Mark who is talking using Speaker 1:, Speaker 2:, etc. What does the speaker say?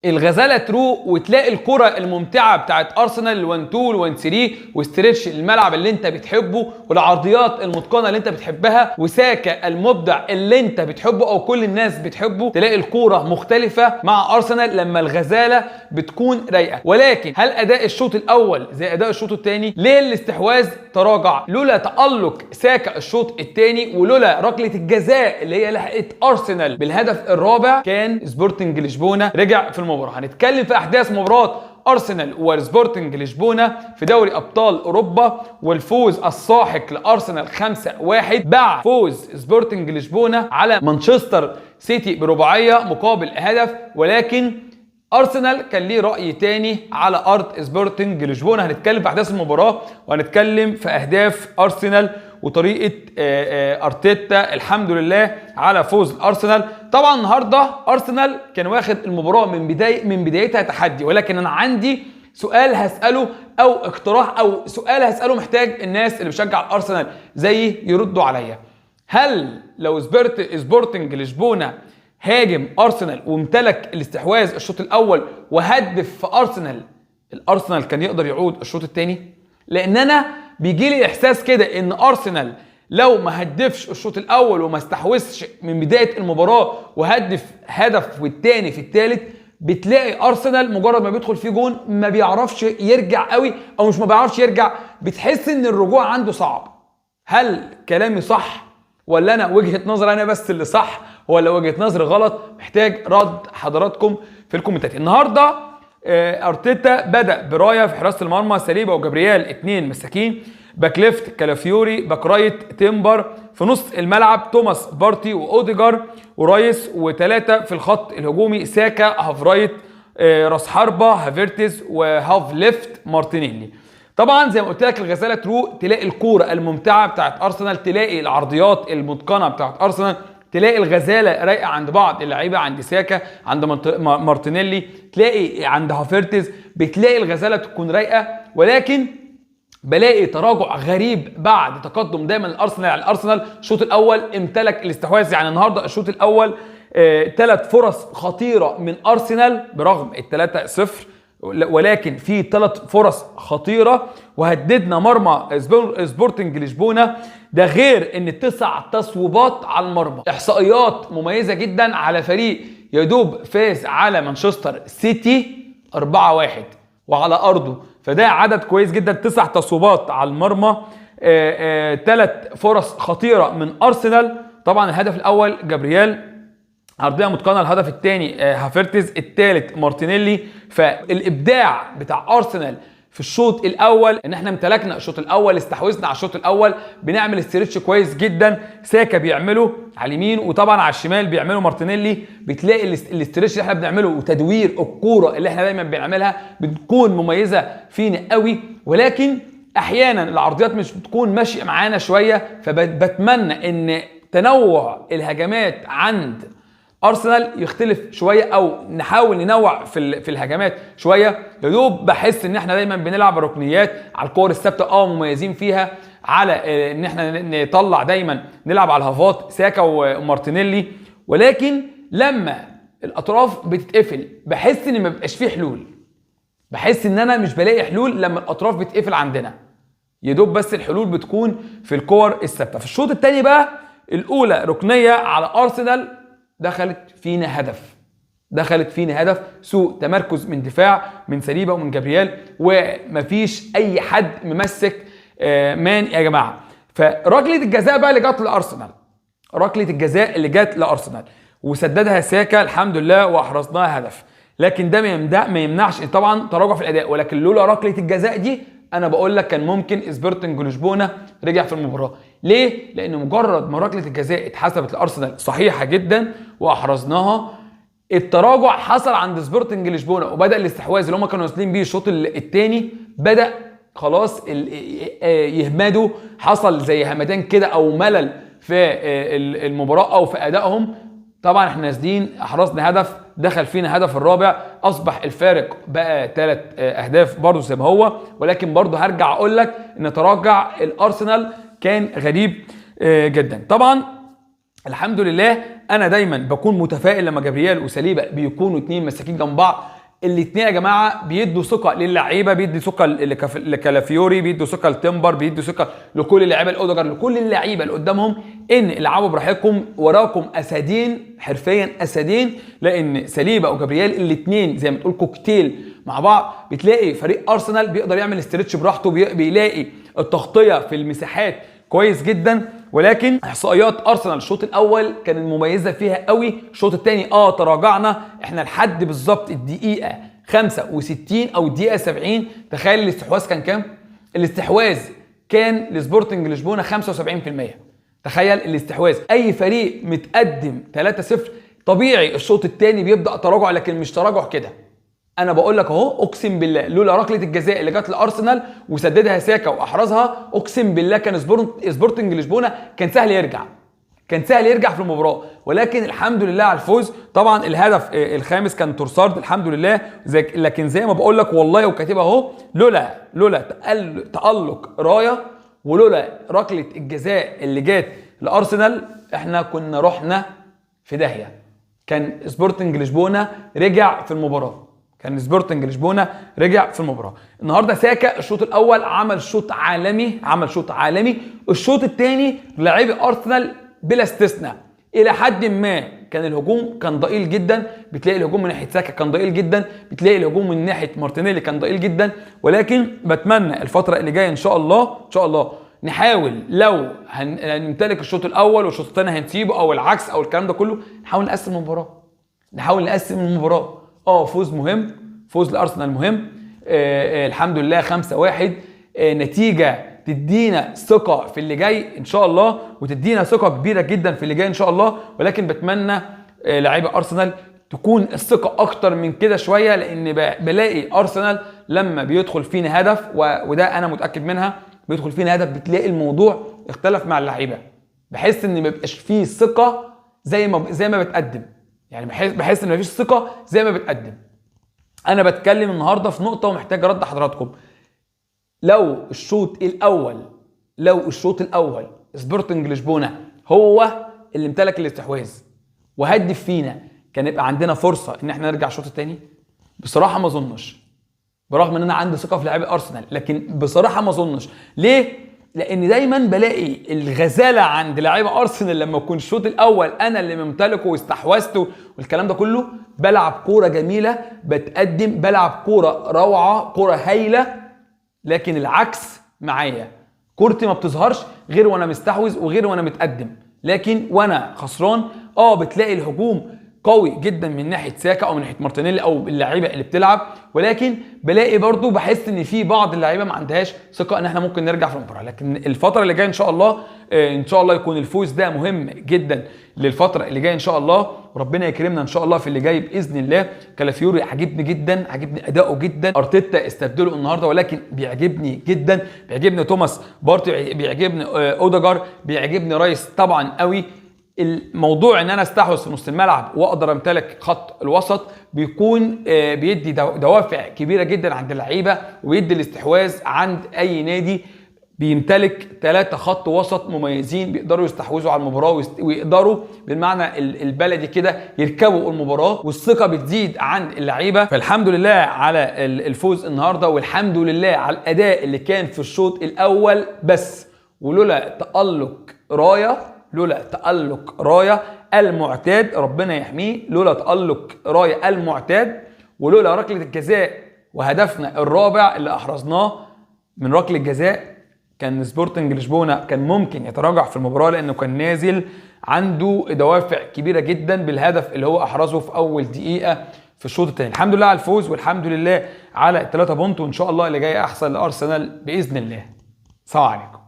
Speaker 1: الغزاله تروق وتلاقي الكره الممتعه بتاعت ارسنال ال1 2 ال1 3 واستريتش الملعب اللي انت بتحبه والعرضيات المتقنه اللي انت بتحبها وساكا المبدع اللي انت بتحبه او كل الناس بتحبه. تلاقي الكوره مختلفه مع ارسنال لما الغزاله بتكون رايقه. ولكن هل اداء الشوط الاول زي اداء الشوط الثاني؟ ليه الاستحواذ تراجع؟ لولا تالق ساكا الشوط الثاني ولولا ركله الجزاء اللي هي لحقت ارسنال بالهدف الرابع كان سبورتنج لشبونه رجع في المباراه. هنتكلم في احداث مباراه ارسنال وسبورتنج لشبونه في دوري ابطال اوروبا والفوز الساحق لارسنال 5-1 بعد فوز سبورتنج لشبونه على مانشستر سيتي برباعيه مقابل هدف. ولكن ارسنال كان ليه راي تاني على ارض سبورتنج لشبونه. هنتكلم في احداث المباراه وهنتكلم في اهداف ارسنال وطريقه ارتيتا الحمد لله على فوز الارسنال. طبعا النهارده ارسنال كان واخد المباراه من بدايتها تحدي. ولكن انا عندي سؤال هساله او اقتراح او سؤال هساله محتاج الناس اللي بتشجع الارسنال زي يردوا عليا. هل لو سبورتنج لشبونه هاجم ارسنال وامتلك الاستحواذ الشوط الاول وهدف في ارسنال، الارسنال كان يقدر يعود الشوط الثاني؟ لان انا بيجي لي احساس كده ان ارسنال لو ما هدفش الشوط الاول وما استحوذش من بدايه المباراه وهدف هدف والثاني في الثالث، بتلاقي ارسنال مجرد ما بيدخل فيه جون ما بيعرفش يرجع قوي، او مش ما بيعرفش يرجع، بتحس ان الرجوع عنده صعب. هل كلامي صح ولا انا وجهه نظري انا بس اللي صح ولا وجهه نظري غلط؟ محتاج رد حضراتكم في الكومنتات. النهارده ارتيتا بدا برايه في حراسه المرمى ساليبا وجابرييل 2 مساكين، باك ليفت كالافيوري، باك رايت تيمبر، في نص الملعب توماس بارتي واوديجار ورايس، وثلاثه في الخط الهجومي ساكا، هاف رايت راس حربه هافيرتز، وهاف ليفت مارتينيلي. طبعا زي ما قلت لك الغزاله تروق تلاقي الكوره الممتعه بتاعت ارسنال، تلاقي العرضيات المتقنه بتاعت ارسنال، تلاقي الغزاله رايقه عند بعض اللعيبه، عند ساكا، عند مارتينيلي، تلاقي عند هافيرتز، بتلاقي الغزاله تكون رايقه. ولكن بلاقي تراجع غريب بعد تقدم دايما الارسنال الشوط الاول امتلك الاستحواذ. يعني النهارده الشوط الاول 3 فرص خطيره من ارسنال برغم ال3-0، ولكن في 3 فرص خطيره وهددنا مرمى سبورتنج لشبونه. ده غير ان 9 تصويبات على المرمى، احصائيات مميزه جدا على فريق يدوب فاز على مانشستر سيتي 4-1 وعلى ارضه، فده عدد كويس جدا. 9 تصويبات على المرمى، 3 فرص خطيره من ارسنال. طبعا الهدف الاول جابرييل عرضيه متقنه، الهدف الثاني هافيرتز، الثالث مارتينيلي. فالابداع بتاع ارسنال في الشوط الاول ان احنا امتلكنا الشوط الاول، استحوذنا على الشوط الاول، بنعمل استريتش كويس جدا، ساكا بيعمله على اليمين وطبعا على الشمال بيعمله مارتينيلي. بتلاقي الاستريتش اللي احنا بنعمله وتدوير الكوره اللي احنا دايما بنعملها بتكون مميزه فينا قوي. ولكن احيانا العرضيات مش بتكون ماشيه معانا شويه، فبتمنى ان تنوع الهجمات عند ارسنال يختلف شويه او نحاول ننوع في الهجمات شويه. يا دوب بحس ان احنا دايما بنلعب ركنيات على الكور الثابته، مميزين فيها على ان احنا نطلع دايما نلعب على الهافات ساكا ومارتينيلي. ولكن لما الاطراف بتتقفل بحس ان ما بيبقاش فيه حلول، بحس ان انا مش بلاقي حلول لما الاطراف بتتقفل عندنا، يا دوب بس الحلول بتكون في الكور الثابته. في الشوط الثاني بقى الاولى ركنيه على ارسنال دخلت فينا هدف، سوء تمركز من دفاع من ساليبا ومن جابرييل، ومفيش اي حد ممسك مان يا جماعه. فركله الجزاء بقى اللي جت لارسنال وسددها ساكا الحمد لله واحرزناها هدف. لكن ده ما يمنعش طبعا تراجع في الاداء، ولكن لولا ركله الجزاء دي انا بقول لك كان ممكن سبورتنج لشبونه رجع في المباراه. ليه؟ لان مجرد ما ركله الجزاء اتحسبت لارسنال صحيحه جدا واحرزناها، التراجع حصل عند سبورتنج لشبونه وبدا الاستحواذ اللي هم كانوا واصلين بيه الشوط الثاني بدا خلاص يهمدوا، حصل زي همدان كده او ملل في المباراه او في ادائهم. طبعا احنا نازلين احرزنا هدف، دخل فينا هدف الرابع، اصبح الفارق بقى 3 اهداف برضه زي ما هو. ولكن برضه هرجع اقول لك ان تراجع الارسنال كان غريب جدا. طبعا الحمد لله انا دايما بكون متفائل لما جابرييل وساليبا بيكونوا اتنين مساكين جنب بعض. الاتنين يا جماعه بيدوا ثقه للعيبه، بيدوا ثقه لكالافيوري، بيدوا ثقه لتمبر، بيدوا ثقه لكل اللعيبه الاودجر، لكل اللعيبه اللي قدامهم ان العبوا براحتكم، وراكم اسدين حرفيا اسدين. لان ساليبا وجابرييل الاتنين زي ما تقول كوكتيل مع بعض. بتلاقي فريق ارسنال بيقدر يعمل استرتش براحته، بيلاقي التغطيه في المساحات كويس جدا. ولكن احصائيات ارسنال الشوط الاول كانت مميزه فيها قوي. الشوط الثاني تراجعنا احنا لحد بالظبط الدقيقه 65 او الدقيقه 70. تخيل الاستحواذ كان كام؟ الاستحواذ كان لسبورتنج لشبونه 75%. تخيل الاستحواذ. اي فريق متقدم 3-0 طبيعي الشوط الثاني بيبدا تراجع، لكن مش تراجع كده. انا بقول لك اهو، اقسم بالله لولا ركله الجزاء اللي جت لارسنال وسددها ساكا واحرزها، اقسم بالله كان سبورتنج لشبونه كان سهل يرجع، كان سهل يرجع في المباراه. ولكن الحمد لله على الفوز. طبعا الهدف الخامس كان تورسارد الحمد لله، لكن زي ما بقول لك والله وكاتبها اهو، لولا تألق رايه ولولا ركله الجزاء اللي جت لارسنال احنا كنا رحنا في داهيه. كان سبورتنج لشبونه رجع في المباراه، كان سبورتنج لشبونه رجع في المباراه. النهارده ساكا الشوط الاول عمل شوط عالمي، الشوط الثاني لاعبي ارسنال بلا استثناء الى حد ما كان الهجوم كان ضئيل جدا. بتلاقي الهجوم من ناحيه ساكا كان ضئيل جدا، بتلاقي الهجوم من ناحيه مارتينيلي كان ضئيل جدا. ولكن بتمنى الفتره اللي جايه ان شاء الله نحاول لو هنمتلك الشوط الاول والشوط الثاني هنسيبه او العكس او الكلام ده كله، نحاول نقسم المباراه. فوز مهم، فوز لارسنال مهم. الحمد لله 5-1 نتيجه تدينا ثقه في اللي جاي ان شاء الله، وتدينا ثقه كبيره جدا في اللي جاي ان شاء الله. ولكن بتمنى لاعيبه ارسنال تكون الثقه اكتر من كده شويه، لان بلاقي ارسنال لما بيدخل فينا هدف وده انا متاكد منها، بيدخل فينا هدف بتلاقي الموضوع اختلف مع اللعيبه. بحس ان ما بيبقاش فيه ثقه زي ما بتقدم، يعني بحس ان مفيش ثقه زي ما بتقدم. انا بتكلم النهارده في نقطه ومحتاج ارد حضراتكم. لو الشوط الاول سبورتنج لشبونه هو اللي امتلك الاستحواذ وهدف فينا، كان يبقى عندنا فرصه ان احنا نرجع الشوط الثاني؟ بصراحه ما اظنش، برغم ان انا عندي ثقه في لاعبي ارسنال، لكن بصراحه ما اظنش. ليه؟ لان دايما بلاقي الغزاله عند لاعيبه ارسنال لما يكون الشوط الاول انا اللي ممتلكه واستحوذته والكلام ده كله، بلعب كوره جميله، بلعب كوره روعه، كوره هايله. لكن العكس معايا، كورتي ما بتظهرش غير وانا مستحوذ وغير وانا متقدم. لكن وانا خسران بتلاقي الهجوم قوي جدا من ناحيه ساكا او من ناحيه مارتينيلي او اللعيبه اللي بتلعب. ولكن بلاقي برضو بحس ان في بعض اللعيبه ما عندهاش ثقه ان احنا ممكن نرجع في المباراه. لكن الفتره اللي جايه ان شاء الله يكون الفوز ده مهم جدا للفتره اللي جايه ان شاء الله، وربنا يكرمنا ان شاء الله في اللي جاي باذن الله. كالافيوري عجبني جدا، عجبني اداؤه جدا. ارتيتا استبدله النهارده ولكن بيعجبني جدا، بيعجبني توماس بارتي، بيعجبني اوديجار، بيعجبني رايس طبعا قوي. الموضوع ان انا استحوذ في نص الملعب واقدر امتلك خط الوسط بيكون بيدي دوافع كبيره جدا عند اللعيبه، ويدي الاستحواذ عند اي نادي بيمتلك 3 خط وسط مميزين بيقدروا يستحوذوا على المباراه ويقدروا بالمعنى البلدي كده يركبوا المباراه، والثقه بتزيد عند اللعيبه. فالحمد لله على الفوز النهارده، والحمد لله على الاداء اللي كان في الشوط الاول بس. ولولا تألق رايه المعتاد، ربنا يحميه، لولا تألق رايه المعتاد ولولا ركله الجزاء وهدفنا الرابع اللي احرزناه من ركله الجزاء، كان سبورتنج لشبونه كان ممكن يتراجع في المباراه، لانه كان نازل عنده دوافع كبيره جدا بالهدف اللي هو احرزه في اول دقيقه في الشوط الثاني. الحمد لله على الفوز، والحمد لله على ال3 بونت، وان شاء الله اللي جاي احسن لارسنال باذن الله. سلام عليكم.